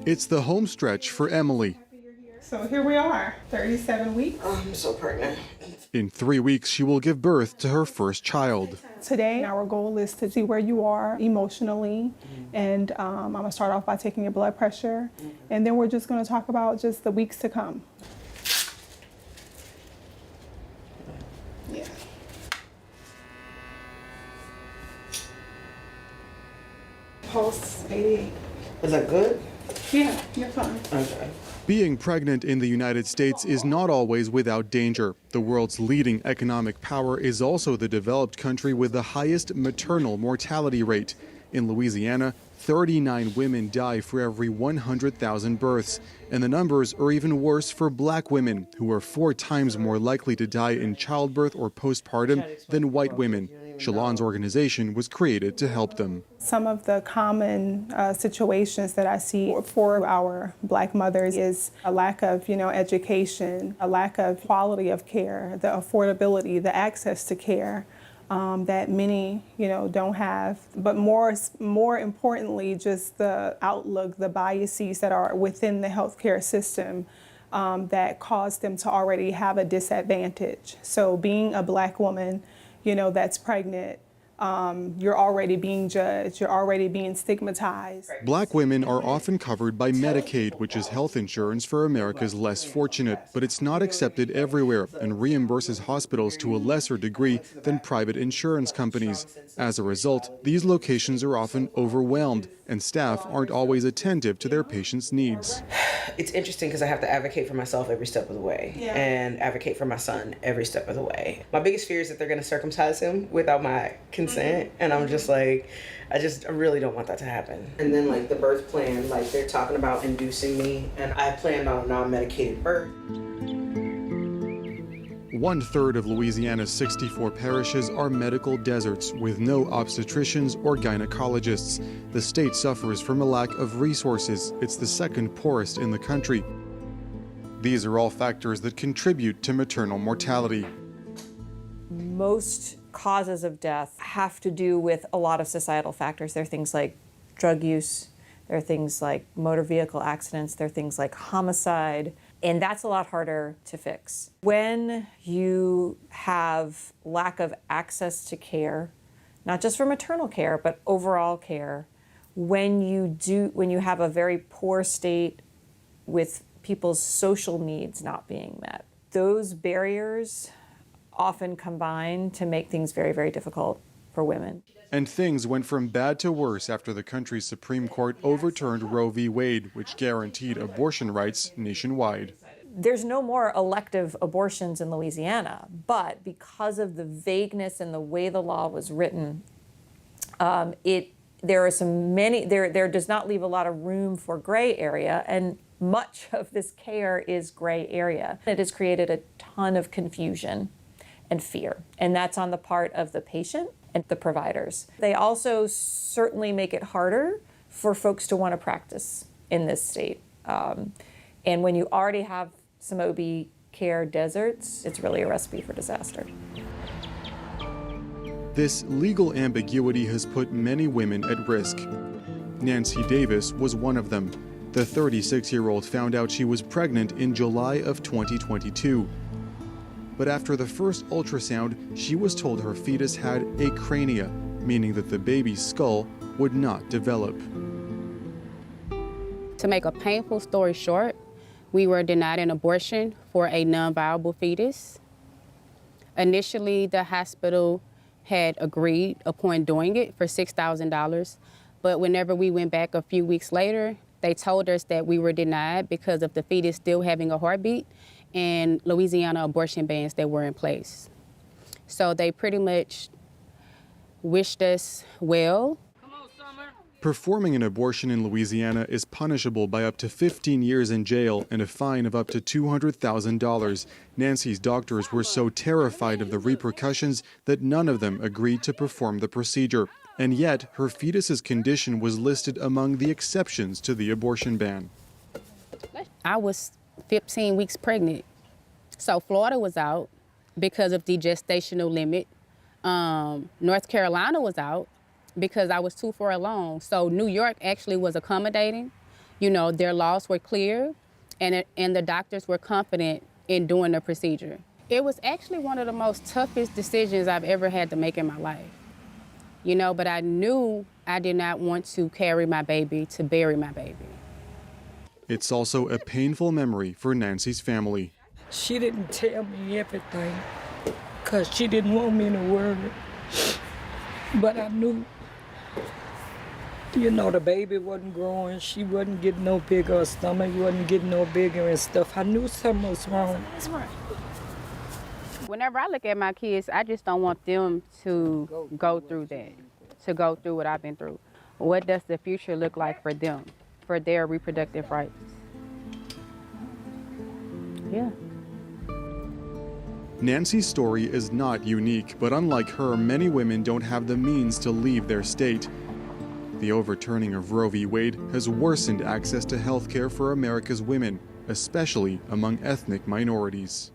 It's the home stretch for Emily. So here we are, 37 weeks. Oh, I'm so pregnant. In 3 weeks, she will give birth to her first child. Today, our goal is to see where you are emotionally. And I'm gonna start off by taking your blood pressure. And then we're just gonna talk about just the weeks to come. Yeah. Pulse 88. Is that good? Yeah, you're fine. Okay. Being pregnant in the United States is not always without danger. The world's leading economic power is also the developed country with the highest maternal mortality rate. In Louisiana, 39 women die for every 100,000 births. And the numbers are even worse for black women, who are 4 times more likely to die in childbirth or postpartum than white women. Shalon's organization was created to help them. Some of the common situations that I see for our black mothers is a lack of, education, a lack of quality of care, the affordability, the access to care that many, don't have. But more importantly, just the outlook, the biases that are within the healthcare system that cause them to already have a disadvantage. So being a black woman, that's pregnant, you're already being judged, you're already being stigmatized. Black women are often covered by Medicaid, which is health insurance for America's less fortunate, but it's not accepted everywhere and reimburses hospitals to a lesser degree than private insurance companies. As a result, these locations are often overwhelmed and staff aren't always attentive to their patients' needs. It's interesting because I have to advocate for myself every step of the way and advocate for my son every step of the way. My biggest fear is that they're going to circumcise him without my consent. And I'm just like, I really don't want that to happen. And then the birth plan, they're talking about inducing me and I planned on a non-medicated birth. 1/3 of Louisiana's 64 parishes are medical deserts with no obstetricians or gynecologists. The state suffers from a lack of resources. It's the second poorest in the country. These are all factors that contribute to maternal mortality. Most causes of death have to do with a lot of societal factors. There are things like drug use, there are things like motor vehicle accidents, there are things like homicide, and that's a lot harder to fix. When you have lack of access to care, not just for maternal care, but overall care, when you have a very poor state with people's social needs not being met, those barriers often combine to make things very, very difficult for women. And things went from bad to worse after the country's Supreme Court overturned Roe v. Wade, which guaranteed abortion rights nationwide. There's no more elective abortions in Louisiana, but because of the vagueness and the way the law was written, there does not leave a lot of room for gray area, and much of this care is gray area. It has created a ton of confusion and fear, and that's on the part of the patient and the providers. They also certainly make it harder for folks to want to practice in this state. And when you already have some OB care deserts, it's really a recipe for disaster. This legal ambiguity has put many women at risk. Nancy Davis was one of them. The 36-year-old found out she was pregnant in July of 2022. But after the first ultrasound, she was told her fetus had acrania, meaning that the baby's skull would not develop. To make a painful story short, we were denied an abortion for a non-viable fetus. Initially, the hospital had agreed upon doing it for $6,000, but whenever we went back a few weeks later, they told us that we were denied because of the fetus still having a heartbeat and Louisiana abortion bans that were in place. So they pretty much wished us well. Performing an abortion in Louisiana is punishable by up to 15 years in jail and a fine of up to $200,000. Nancy's doctors were so terrified of the repercussions that none of them agreed to perform the procedure. And yet, her fetus's condition was listed among the exceptions to the abortion ban. I was 15 weeks pregnant. So Florida was out because of the gestational limit. North Carolina was out because I was too far along. So New York actually was accommodating. their laws were clear and the doctors were confident in doing the procedure. It was actually one of the most toughest decisions I've ever had to make in my life. But I knew I did not want to carry my baby to bury my baby. It's also a painful memory for Nancy's family. She didn't tell me everything because she didn't want me to worry. But I knew, the baby wasn't growing. She wasn't getting no bigger. Her stomach wasn't getting no bigger and stuff. I knew something was wrong. That's right. Whenever I look at my kids, I just don't want them to go through that, to go through what I've been through. What does the future look like for them, for their reproductive rights? Yeah. Nancy's story is not unique, but unlike her, many women don't have the means to leave their state. The overturning of Roe v. Wade has worsened access to health care for America's women, especially among ethnic minorities.